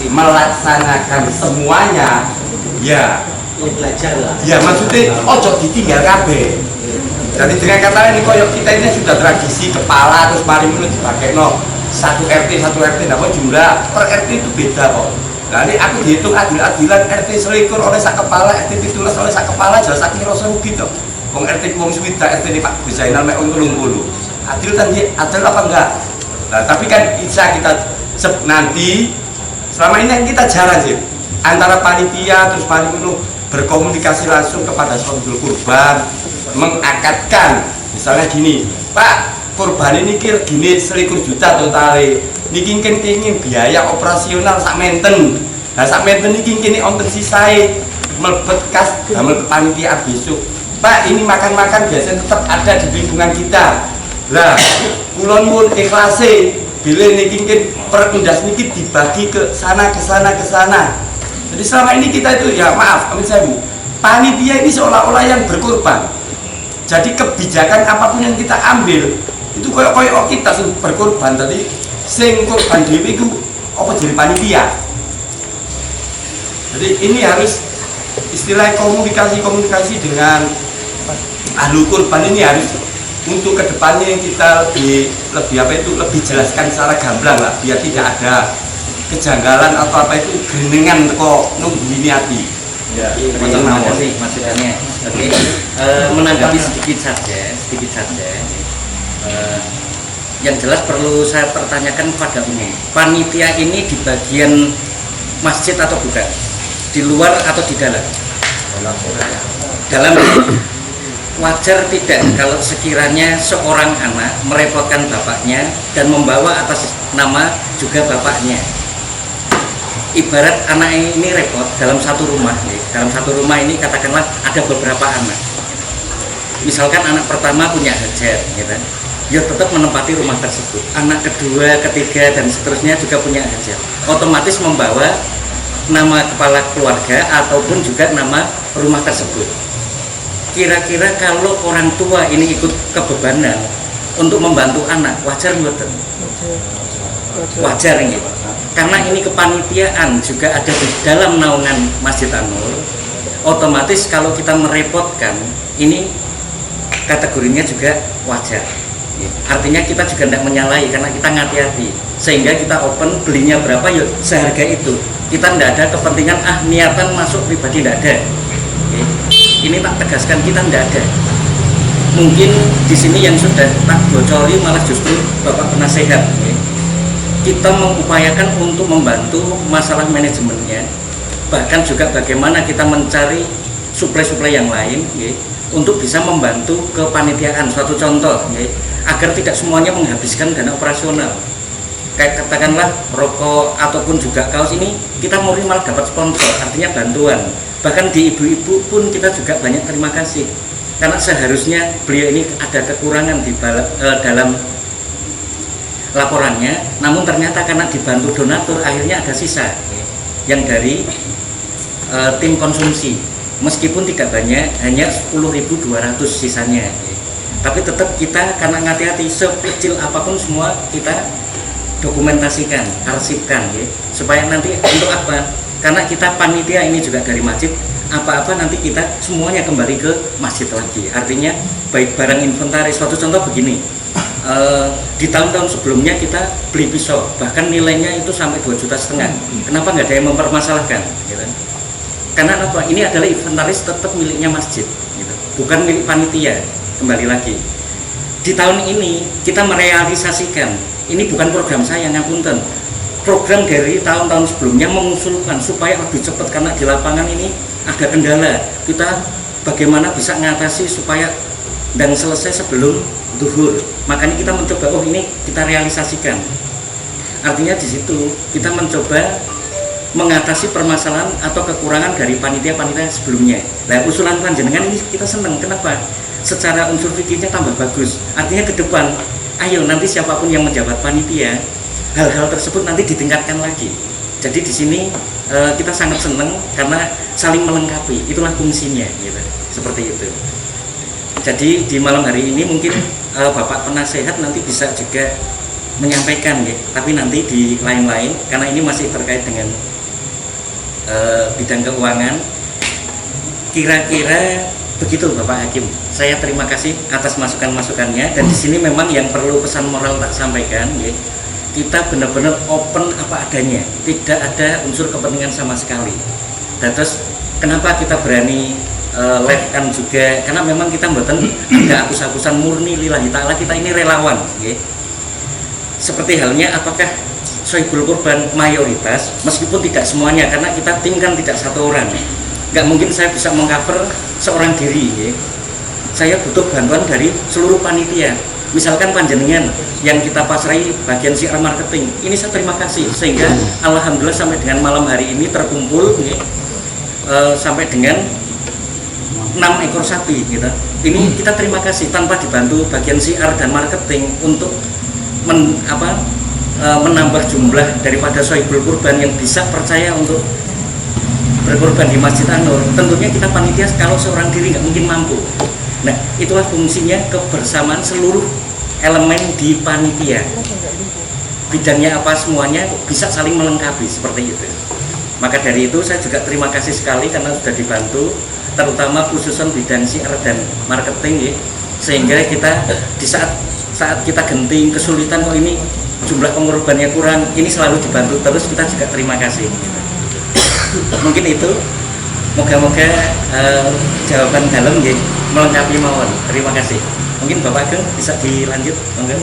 melaksanakan semuanya, ya belajar lah. Ya maksudnya ojo ditinggal kabeh. Jadi dengan kata lain koyok kita ini sudah tradisi kepala terus mari menurut dipakai satu RT namun jumlah per RT itu beda kok. Nah ini aku dihitung adil-adilan RT selikur oleh sak kepala, RT 17 oleh sak kepala jelas aku ngerasa gitu. Wong RT wong Swida, RT ini Pak Guzainal mek wong 30. Adil kan adil apa enggak? Nah tapi kan bisa kita nanti selama ini kita jarang sih antara panitia terus mari berkomunikasi langsung kepada sahibul kurban, mengakadkan misalnya gini, Pak kurban ini gini 21 juta totalnya, niki kenging biaya operasional sak menten. Nah sak menten niki kene onten sisae mlebet kas damel kepanitiaan besok. Pak ini makan-makan biasanya tetap ada di lingkungan kita. Lah kula nyuwun ikhlase bila niki per indas niki dibagi ke sana ke sana ke sana. Jadi selama ini kita itu ya maaf amin saya panitia ini seolah-olah yang berkorban. Jadi kebijakan apapun yang kita ambil itu koyok kita sing berkorban tadi sing korban dhewe iku apa jadi panitia. Jadi ini harus istilah komunikasi dengan ahli kurban ini harus untuk kedepannya kita lebih jelaskan secara gamblang lah biar tidak ada kejanggalan atau apa itu gerenengan kok nunggu ini hati. Ya, terima kasih masukannya. Oke, menanggapi sedikit saja. Yang jelas perlu saya pertanyakan pada umum. Panitia ini di bagian masjid atau bukan? Di luar atau di dalam? Dalam. Wajar tidak kalau sekiranya seorang anak merepotkan bapaknya dan membawa atas nama juga bapaknya. Ibarat anak ini repot dalam satu rumah ini katakanlah ada beberapa anak. Misalkan anak pertama punya hajat, gitu. Ya tetap menempati rumah tersebut. Anak kedua, ketiga dan seterusnya juga punya hajat. Otomatis membawa nama kepala keluarga ataupun juga nama rumah tersebut. Kira-kira kalau orang tua ini ikut kebebanan untuk membantu anak, wajar mboten? Wajar ini. Karena ini kepanitiaan juga ada di dalam naungan Masjid An-Nur. Otomatis kalau kita merepotkan, ini kategorinya juga wajar. Artinya kita juga tidak menyalahi karena kita hati-hati. Sehingga kita open belinya berapa yuk seharga itu. Kita tidak ada kepentingan niatan masuk pribadi, tidak ada. Ini tak tegaskan kita tidak ada. Mungkin di sini yang sudah tak bocori malah justru Bapak Penasehat. Kita mengupayakan untuk membantu masalah manajemennya, bahkan juga bagaimana kita mencari suplai-suplai yang lain untuk bisa membantu kepanitiaan. Suatu contoh agar tidak semuanya menghabiskan dana operasional. Kayak katakanlah rokok ataupun juga kaos ini kita murni malah dapat sponsor, artinya bantuan. Bahkan di ibu-ibu pun kita juga banyak terima kasih karena seharusnya beliau ini ada kekurangan di dalam laporannya, namun ternyata karena dibantu donatur akhirnya ada sisa yang dari tim konsumsi, meskipun tidak banyak, hanya 10.200 sisanya. Tapi tetap kita karena hati-hati, sekecil apapun semua kita dokumentasikan, arsipkan supaya nanti untuk apa? Karena kita panitia ini juga dari masjid, apa-apa nanti kita semuanya kembali ke masjid lagi. Artinya baik barang inventaris, suatu contoh begini, di tahun-tahun sebelumnya kita beli pisau, bahkan nilainya itu sampai 2,5 juta. Kenapa nggak ada yang mempermasalahkan? Gitu. Karena apa? Ini adalah inventaris tetap miliknya masjid, gitu. Bukan milik panitia. Kembali lagi, di tahun ini kita merealisasikan, ini bukan program saya, ngapunten. Program dari tahun-tahun sebelumnya mengusulkan supaya lebih cepat, karena di lapangan ini ada kendala. Kita bagaimana bisa mengatasi supaya dan selesai sebelum duhur. Makanya kita mencoba, oh ini kita realisasikan. Artinya di situ kita mencoba mengatasi permasalahan atau kekurangan dari panitia-panitia sebelumnya. Nah, usulan panjenengan ini kita senang. Kenapa? Secara unsur fikihnya tambah bagus. Artinya ke depan, ayo nanti siapapun yang menjabat panitia, hal-hal tersebut nanti ditingkatkan lagi. Jadi di sini kita sangat senang karena saling melengkapi. Itulah fungsinya, gitu. Seperti itu. Jadi di malam hari ini mungkin Bapak penasehat nanti bisa juga menyampaikan, ya. Tapi nanti di lain-lain, karena ini masih terkait dengan bidang keuangan. Kira-kira begitu Bapak Hakim. Saya terima kasih atas masukan-masukannya, dan di sini memang yang perlu pesan moral tak sampaikan, ya. Kita benar-benar open apa adanya, tidak ada unsur kepentingan sama sekali. Dan terus kenapa kita berani live kan juga, karena memang kita mboten ada hapus-hapusan, murni lillahi ta'ala, kita ini relawan, ya. Seperti halnya apakah Sohibul Kurban mayoritas, meskipun tidak semuanya, karena kita tim kan tidak satu orang, nggak mungkin saya bisa mengcover seorang diri, ya. Saya butuh bantuan dari seluruh panitia. Misalkan panjenengan yang kita pasrai bagian siar marketing, ini saya terima kasih, sehingga alhamdulillah sampai dengan malam hari ini terkumpul, ya, sampai dengan 6 ekor sapi, gitu. Ini kita terima kasih, tanpa dibantu bagian siar dan marketing untuk menambah jumlah daripada Sohibul Kurban yang bisa percaya untuk berkorban di Masjid An-Nur. Tentunya kita panitia kalau seorang diri nggak mungkin mampu. Nah, itulah fungsinya kebersamaan seluruh elemen di panitia. Bidangnya apa semuanya bisa saling melengkapi, seperti itu. Maka dari itu saya juga terima kasih sekali karena sudah dibantu, terutama khususan bidang siar dan marketing, ya. Sehingga kita di saat kita genting kesulitan, oh ini jumlah pengorbannya kurang, ini selalu dibantu terus, kita juga terima kasih. Mungkin itu, moga-moga jawaban dalam, ya, melengkapi mawon. Terima kasih. Mungkin Bapak Ageng bisa dilanjut, mungkin.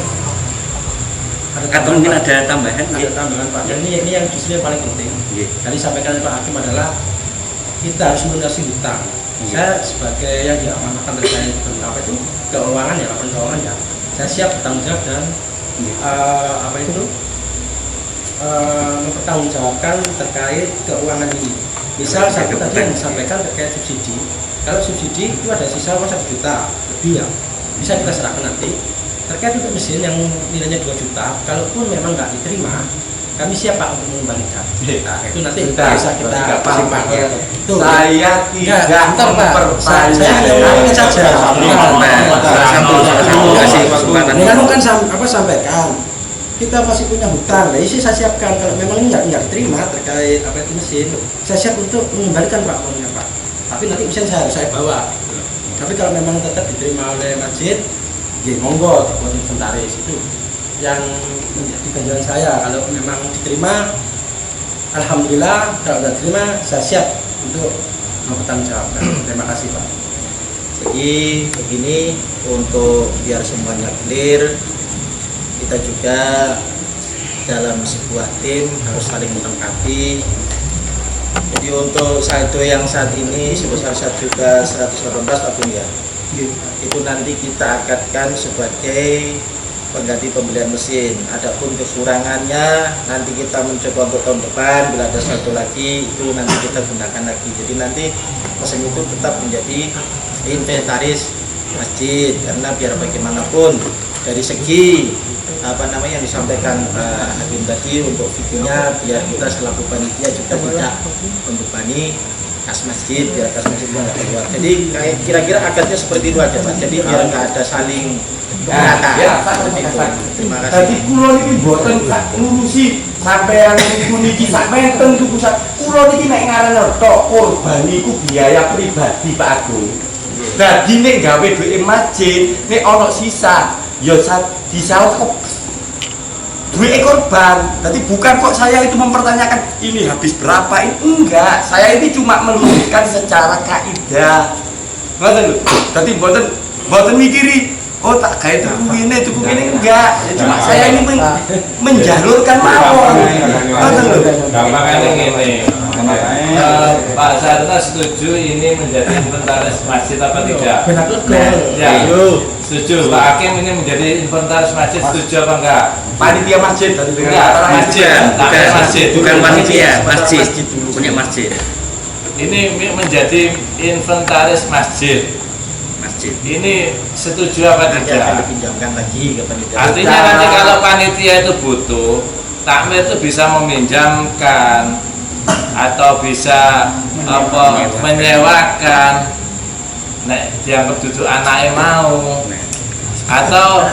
Atau mungkin ada tambahan? Ada tambahan Pak. Dan ini yang justru yang paling penting. Tadi sampaikan Pak Hakim adalah kita harus melunasi hutang. Saya sebagai yang diamanahkan terkait dengan apa itu keuangan, ya, laporan keuangan, ya, saya siap bertanggung jawab dan mempertanggungjawabkan terkait keuangan ini. Misal satu tadi yang disampaikan terkait subsidi. Kalau subsidi itu ada sisa uang 1 juta lebih, ya, bisa kita serahkan nanti. Terkait untuk mesin yang nilainya 2 juta, kalaupun memang nggak diterima, kami siap Pak untuk mengembalikan. Nah, itu nanti bisa kita simpan. Saya tidak memperpanjang. Saya hanya ngomongin saja. Dengan kan sampaikan, kita masih punya hutang. Nah, isi saya siapkan. Kalau memang ini nggak diterima terkait apa itu mesin, saya siap untuk mengembalikan Pak uangnya Pak. Tapi nanti mesin saya bawa. Tapi kalau memang tetap diterima oleh masjid, ya monggo buat inventaris itu yang menjadi ganjaran saya. Kalau memang diterima, alhamdulillah. Kalau tidak diterima, saya siap untuk mempertanggungjawabkan. Terima kasih Pak. Jadi begini, untuk biar semuanya clear, kita juga dalam sebuah tim harus saling melengkapi. Jadi untuk saldo yang saat ini sebesar 1.118 Agung, ya, itu nanti kita akadkan sebagai pengganti pembelian mesin. Adapun kekurangannya nanti kita mencoba untuk tahun depan, bila ada saldo lagi itu nanti kita gunakan lagi. Jadi nanti mesin itu tetap menjadi inventaris masjid, karena biar bagaimanapun dari segi yang disampaikan Pak Hakim tadi untuk fikihnya, biar kita selaku panitia juga tidak membebani kas masjid, biar kas masjid nggak keluar. Jadi kira-kira akadnya seperti itu aja Pak. Jadi biar nggak ada saling kata. Terima kasih. Tadi kulo niki mboten ngurusi sampean niku niki sak menten tuku sak. Kulo niki nek ngaran tok korban niku biaya pribadi Pak Agung. Dadi nek gawe duit masjid, nek ana sisa, ya disaut kok duit korban. Jadi bukan kok saya itu mempertanyakan ini habis berapa ini, enggak. Saya ini cuma meluruskan secara kaidah. Ngoten lho. Dadi mboten mikiri oh tak gawe tuku ini enggak. Ya, cuma saya ini menjalurkan mawon. Ngoten lho. Gampangane ngene. Pak Sarta setuju ini menjadi inventaris masjid apa tidak? Ya, setuju. Pak Hakim ini menjadi inventaris masjid, setuju apa enggak? Panitia masjid tadi Enggak, masjid, bukan panitia, masjid, punya masjid. Ini menjadi inventaris masjid. Masjid. Ini setuju apa Nanti akan tidak? dipinjamkan lagi ke panitia. Artinya nanti kalau panitia itu butuh, takmir itu bisa meminjamkan atau bisa menyewakan. Nek dianggap duduk anaknya mau, atau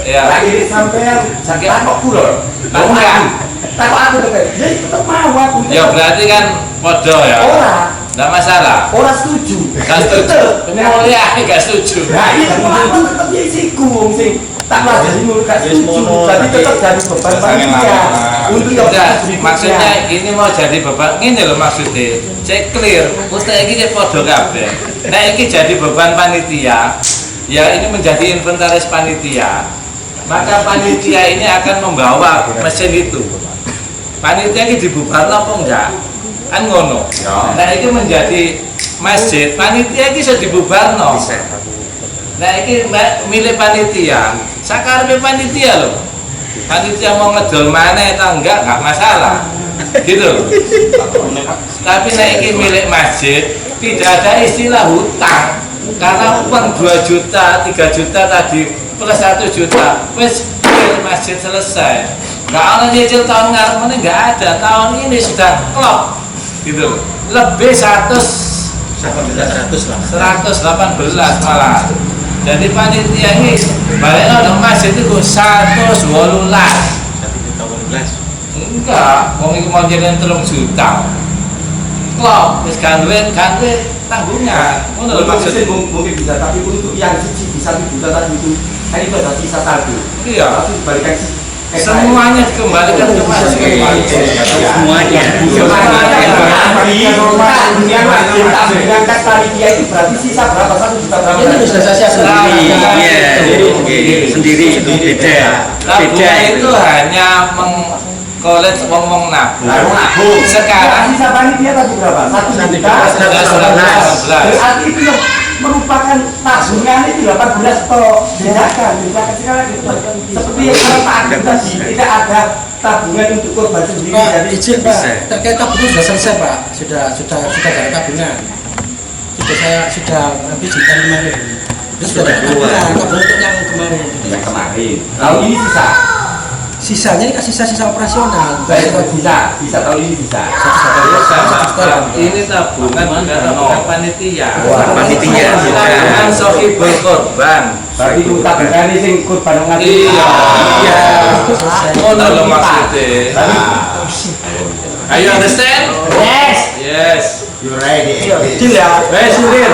ya lagi sampean takok kula. enggak. Takok aku tetep mau aku. Ya berarti kan podo ya. Enggak masalah. Ora setuju. Enggak setuju. Mulia enggak setuju. Nah, iya aku tetep ya isiku wong sing tak wajari mulu gak setuju. Jadi tetep dari beban panitia. Untuk yang Enggak, maksudnya ini mau jadi beban. Ini loh maksudnya. Cek clear. Ustaz iki podo kabeh. Nah, ini jadi beban panitia. Ya ini menjadi inventaris panitia. Maka panitia ini akan membawa mesin itu. Panitia ini dibubarkan apa enggak? Kan ngono. Nah ini menjadi masjid, panitia ini sudah dibubarkan. Nah ini milik panitia. Sakarpe panitia loh. Panitia mau ngedol mana atau enggak masalah. Gitu. Tapi nah ini milik masjid, tidak ada istilah hutang. Karena uang 2 juta, 3 juta tadi plus 1 juta, wes masjid selesai. Nggak ada nyicil tahun ngarep ini nggak ada. Tahun ini sudah klop, gitu. Lebih 118 malah. Jadi panitia ini balik nang masjid itu 118. Enggak, wong iki mau jeneng 3 juta. Klop, wis ganduin tanggungan. Ngono lho maksudnya. mungkin bisa, tapi untuk yang siji bisa 1 juta tadi itu kan itu ada sisa saldo. Iya. Tapi balikan Semuanya dikembalikan ke masjid. Semuanya. Mengangkat panitia itu berarti sisa berapa? 1 juta berapa? Ini sudah saya siapkan Sendiri itu beda. Tabungan itu hanya mengkolet wong nabung. Sekarang sisa panitia tadi berapa? 1 juta. 118. Berarti itu yang merupakan tabungan itu 18 toh. Bedakan sekarang itu. Seperti yang Pak Agus tadi, tidak ada tabungan untuk korban sendiri. Pak, Jadi izin Pak, terkait tabungan sudah selesai Pak, sudah ada tabungan. Saya sudah izinkan kemarin. Itu sudah ada tabungan untuk yang kemarin. yang kemarin. Tahun ini sisa. Sisanya ini kan sisa operasional. Bisa tahun ini bisa. ini tabungan bukan tabungan panitia. Panitia. Tabungan sohibul korban. Berarti itu tabungan ini sing korban ngati. Iya. Selesai. Ngono lho maksudnya. Are you understand? Yes. Yes. You ready? Deal ya. Wes, clear.